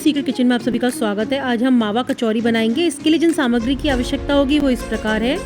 Secret kitchen में आप सभी का स्वागत है। आज हम मावा कचौरी बनाएंगे। इसके लिए जिन सामग्री की आवश्यकता होगी वो इस प्रकार है।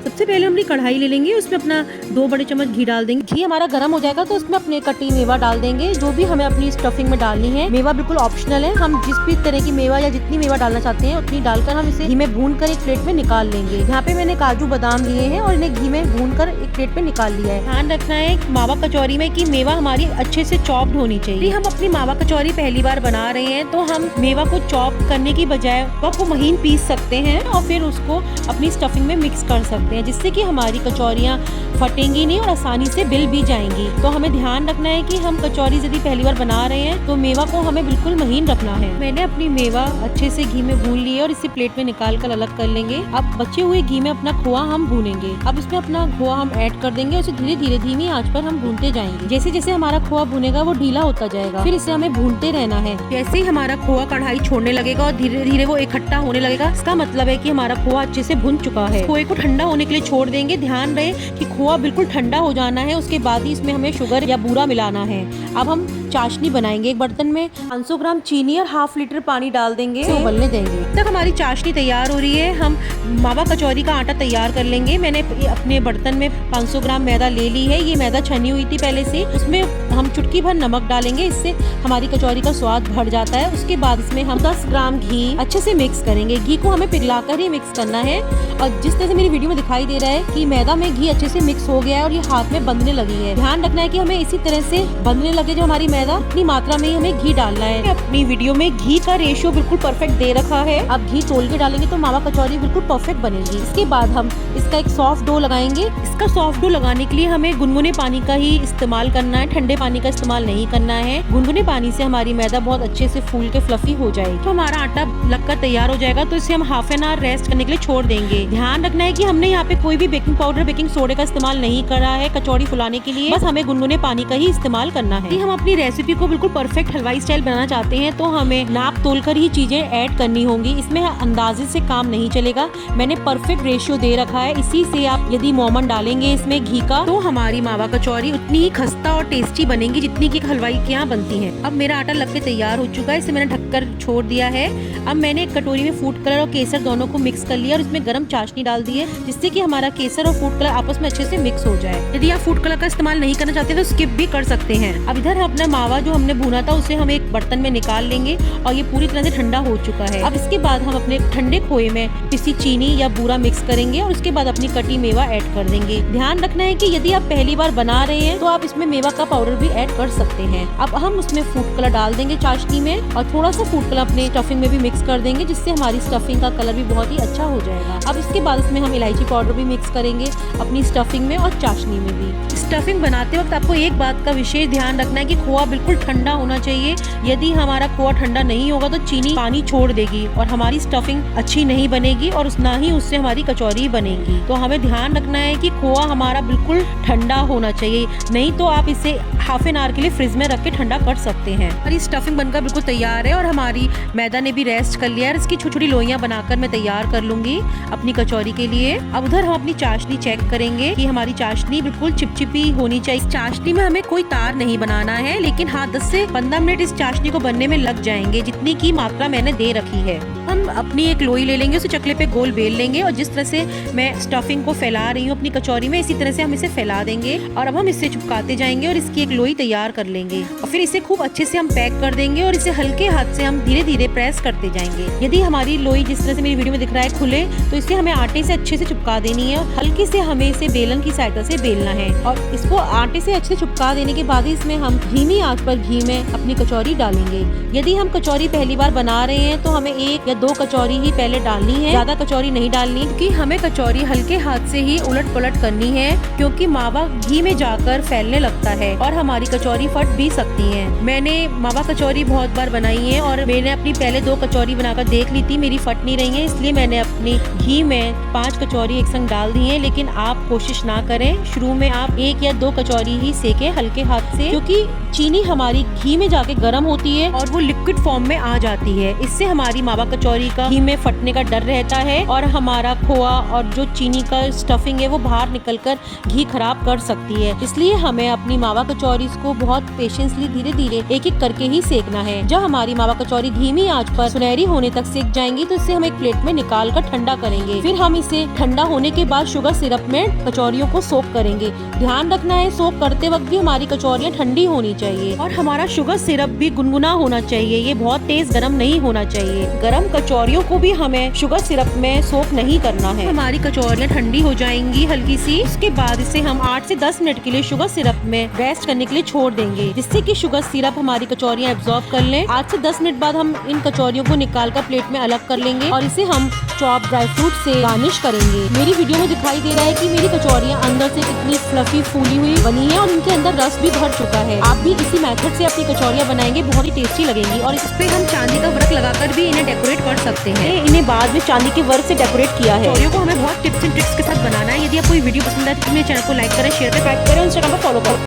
सबसे पहले हम कढ़ाई ले लेंगे, उसमें अपना 2 बड़े चम्मच घी डाल देंगे। घी हमारा गर्म हो जाएगा तो उसमें अपने कटी मेवा डाल देंगे, जो भी हमें अपनी स्टफिंग में डालनी है। मेवा बिल्कुल ऑप्शनल है, हम जिस भी तरह की मेवा या जितनी मेवा डालना चाहते हैं उतनी डालकर हम इसे घी में भून कर एक प्लेट में निकाल लेंगे। यहाँ पे मैंने काजू बादाम लिए हैं और इन्हें घी में भून कर एक प्लेट में निकाल लिया है। ध्यान रखना है मावा कचौरी में कि मेवा हमारी अच्छे से चॉप्ड होनी चाहिए। हम अपनी मावा कचौरी पहली बार बना रहे हैं तो हम मेवा को चॉप करने की बजाय वो महीन पीस सकते हैं और फिर उसको अपनी स्टफिंग में मिक्स कर सकते हैं, जिससे कि हमारी कचौरियाँ फटेंगी नहीं और आसानी से बिल भी जाएंगी। तो हमें ध्यान रखना है कि हम कचौरी यदि पहली बार बना रहे हैं तो मेवा को हमें बिल्कुल महीन रखना है। मैंने अपनी मेवा अच्छे से घी में भून ली है और इसे प्लेट में निकाल कर अलग कर लेंगे। अब बचे हुए घी में अपना खोआ हम भूनेंगे। अब इसमें अपना खोआ हम ऐड कर देंगे, उसे धीरे धीरे धीमी आंच पर हम भूनते जाएंगे। जैसे जैसे हमारा खोआ भुनेगा वो ढीला होता जाएगा, फिर इसे हमें भूनते रहना है। जैसे ही हमारा खोआ कढ़ाई छोड़ने लगेगा और धीरे धीरे वो इकट्ठा होने लगेगा, इसका मतलब है कि हमारा खोआ अच्छे से भुन चुका है। खोए को ठंडा होने के लिए छोड़ देंगे। ध्यान रहे कि खोआ बिल्कुल ठंडा हो जाना है, उसके बाद ही इसमें हमें शुगर या बूरा मिलाना है। अब हम चाशनी बनाएंगे। एक बर्तन में 500 ग्राम चीनी और ½ लीटर पानी डाल देंगे, उबलने देंगे। तब हमारी चाशनी तैयार हो रही है, हम मावा कचौरी का आटा तैयार कर लेंगे। मैंने अपने बर्तन में 500 ग्राम मैदा ले ली है। ये मैदा छनी हुई थी पहले से। उसमें हम चुटकी भर नमक डालेंगे, इससे हमारी कचौरी का स्वाद बढ़ जाता है। उसके बाद इसमें हम 10 ग्राम घी अच्छे से मिक्स करेंगे। घी को हमें पिघलाकर ही मिक्स करना है। और जिस तरह से मेरी वीडियो में दिखाई दे रहा है कि मैदा में घी अच्छे से मिक्स हो गया है और ये हाथ में बंधने लगी है। ध्यान रखना है कि हमें इसी तरह से बंधने लगे जो हमारी मैदा, इतनी मात्रा में ही हमें घी डालना है। अपनी वीडियो में घी का रेशियो बिल्कुल परफेक्ट दे रखा है। अब घी तोल के डालेंगे तो मावा कचौरी बिल्कुल परफेक्ट बनेगी। इसके बाद हम इसका एक सॉफ्ट डो लगाएंगे। इसका सॉफ्ट डो लगाने के लिए हमें गुनगुने पानी का ही इस्तेमाल करना है, ठंडे पानी का इस्तेमाल नहीं करना है। गुनगुने पानी से हमारी मैदा बहुत अच्छे से फूल के फ्लफी हो जाएगी। तो हमारा आटा लगकर तैयार हो जाएगा तो इसे हम ½ एन आवर रेस्ट करने के लिए छोड़ देंगे। ध्यान रखना है कि हमने यहाँ पे कोई भी बेकिंग पाउडर, बेकिंग सोडे का इस्तेमाल नहीं करा है कचौड़ी फुलाने के लिए। बस हमें गुनगुने पानी का ही इस्तेमाल करना है। हम अपनी रेसिपी को बिल्कुल परफेक्ट हलवाई स्टाइल बनाना चाहते हैं तो हमें नाप तोल कर ही चीजें ऐड करनी होंगी। इसमें अंदाजे से काम नहीं चलेगा। मैंने परफेक्ट रेशियो दे रखा है। इसी से आप यदि मोमन डालेंगे इसमें घी का तो हमारी मावा कचौरी उतनी ही खस्ता और टेस्टी बनेगी जितनी की हलवाई के यहाँ बनती है। अब मेरा आटा लग के तैयार हो चुका है, इसे मैंने ढककर छोड़ दिया है। अब मैंने एक कटोरी में फूड कलर और केसर दोनों को मिक्स कर लिया और इसमें गर्म चाशनी डाल दी है, जिससे कि हमारा केसर और फूड कलर आपस में अच्छे से मिक्स हो जाए। यदि आप फूड कलर का इस्तेमाल नहीं करना चाहते तो स्किप भी कर सकते हैं। अब इधर अपना मावा जो हमने भुना था उसे हम एक बर्तन में निकाल लेंगे और ये पूरी तरह से ठंडा हो चुका है। अब इसके बाद हम अपने ठंडे खोए में पिसी चीनी या बूरा मिक्स करेंगे और उसके बाद अपनी कटी मेवा ऐड कर देंगे। ध्यान रखना है कि यदि आप पहली बार बना रहे हैं तो आप इसमें मेवा का पाउडर भी ऐड कर सकते हैं। अब हम उसमें फूड कलर डाल देंगे चाशनी में और थोड़ा सा फूड कलर अपने स्टफिंग में भी मिक्स कर देंगे, जिससे हमारी स्टफिंग का कलर भी बहुत ही अच्छा हो जाएगा। अब इसके बाद इसमें हम इलायची पाउडर भी मिक्स करेंगे अपनी स्टफिंग में और चाशनी में भी। स्टफिंग बनाते वक्त आपको एक बात का विशेष ध्यान रखना है कि खोआ बिल्कुल ठंडा होना चाहिए। यदि हमारा खोआ ठंडा नहीं होगा तो चीनी पानी छोड़ देगी और हमारी स्टफिंग अच्छी नहीं बनेगी और ना ही उससे हमारी कचौरी बनेगी। तो हमें ध्यान रखना है कि खोआ हमारा बिल्कुल ठंडा होना चाहिए, नहीं तो आप इसे ½ एन आवर के लिए फ्रिज में रख के ठंडा कर सकते हैं। हमारी स्टफिंग बनकर बिल्कुल तैयार है और हमारी मैदा ने भी रेस्ट कर लिया है। इसकी छोटी छोटी लोइयां बनाकर मैं तैयार कर लूंगी अपनी कचौरी के लिए। अब उधर हम अपनी चाशनी चेक करेंगे कि हमारी चाशनी बिल्कुल चिपचिपी होनी चाहिए। चाशनी में हमें कोई तार नहीं बनाना है, लेकिन हाँ 10 से 15 मिनट इस चाशनी को बनने में लग जाएंगे, जितनी की मात्रा मैंने दे रखी है। हम अपनी एक लोई ले लेंगे, उसे चकले पे गोल बेल लेंगे और जिस तरह से मैं स्टफिंग को फैला रही हूँ अपनी कचौरी में, इसी तरह से हम इसे फैला देंगे और अब हम इसे चिपकाते जाएंगे और इसकी एक लोई तैयार कर लेंगे और फिर इसे खूब अच्छे से हम पैक कर देंगे और इसे हल्के हाथ से हम धीरे धीरे प्रेस करते जाएंगे। यदि हमारी लोई जिस तरह से मेरी वीडियो में दिख रहा है खुले तो इसे हमें आटे से अच्छे से चिपका देनी है और हल्के से हमें इसे बेलन की सहायता से बेलना है और इसको आटे से अच्छे से चिपका देने के बाद इसमें हम धीमी आंच पर घी में अपनी कचौरी डालेंगे। यदि हम कचौरी पहली बार बना रहे हैं तो हमें 1 या 2 कचौरी ही पहले डालनी है, ज्यादा कचौरी नहीं डालनी, क्योंकि हमें कचौरी हल्के हाथ से ही उलट पलट करनी है, क्योंकि मावा घी में जाकर फैलने लगता है और हमारी कचौरी फट भी सकती है। मैंने मावा कचौरी बहुत बार बनाई है और मैंने अपनी पहले 2 कचौरी बनाकर देख ली थी, मेरी फट नहीं रही है, इसलिए मैंने अपनी घी में 5 कचौरी एक संग डाल दी है। लेकिन आप कोशिश ना करें, शुरू में आप 1 या 2 कचौरी ही सेके हल्के हाथ से, क्योंकि चीनी हमारी घी में जाके गर्म होती है और वो लिक्विड फॉर्म में आ जाती है। इससे हमारी मावा कचौरी का घी में फटने का डर रहता है और हमारा खोआ और जो चीनी का स्टफिंग है वो बाहर निकलकर घी खराब कर सकती है। इसलिए हमें अपनी मावा कचौरी कचौरीज को बहुत पेशेंसली धीरे धीरे एक एक करके ही सेकना है। जब हमारी मावा कचौरी धीमी आंच पर सुनहरी होने तक सेक जाएंगी तो इसे हम एक प्लेट में निकाल कर ठंडा करेंगे। फिर हम इसे ठंडा होने के बाद शुगर सिरप में कचौरियों को सोक करेंगे। ध्यान रखना है सोक करते वक्त भी हमारी कचौरियाँ ठंडी होनी चाहिए और हमारा शुगर सिरप भी गुनगुना होना चाहिए। ये बहुत तेज गर्म नहीं होना चाहिए। गर्म कचौरियों को भी हमें शुगर सिरप में सोक नहीं करना है। हमारी कचौरियाँ ठंडी हो जाएंगी हल्की सी। उसके बाद इसे हम 8 से 10 मिनट के लिए शुगर सिरप में रेस्ट करने के लिए छोड़ देंगे, जिससे कि शुगर सिरप हमारी कचौरियाँ एब्जॉर्ब कर लें। 8 से 10 मिनट बाद हम इन कचौरियों को निकाल कर प्लेट में अलग कर लेंगे और इसे हम चॉप ड्राई फ्रूट से गार्निश करेंगे। मेरी वीडियो में दिखाई दे रहा है कि मेरी कचौरियाँ अंदर से कितनी फ्लफी फूली हुई बनी है और इनके अंदर रस भी भर चुका है। आप भी इसी मेथड से अपनी कचौरियाँ बनाएंगे, बहुत ही टेस्टी लगेंगी। और इस पे हम चांदी का वर्क लगाकर भी इन्हें डेकोरेट कर सकते हैं। इन्हें बाद में चांदी के वर्क से डेकोरेट किया है। कचौरियों को हमें बहुत टिप्स एंड ट्रिक्स के साथ बनाना है। यदि आपको ये वीडियो पसंद आए तो मेरे चैनल को लाइक करें, शेयर करें, सब्सक्राइब करें, इंस्टाग्राम पर फॉलो करें।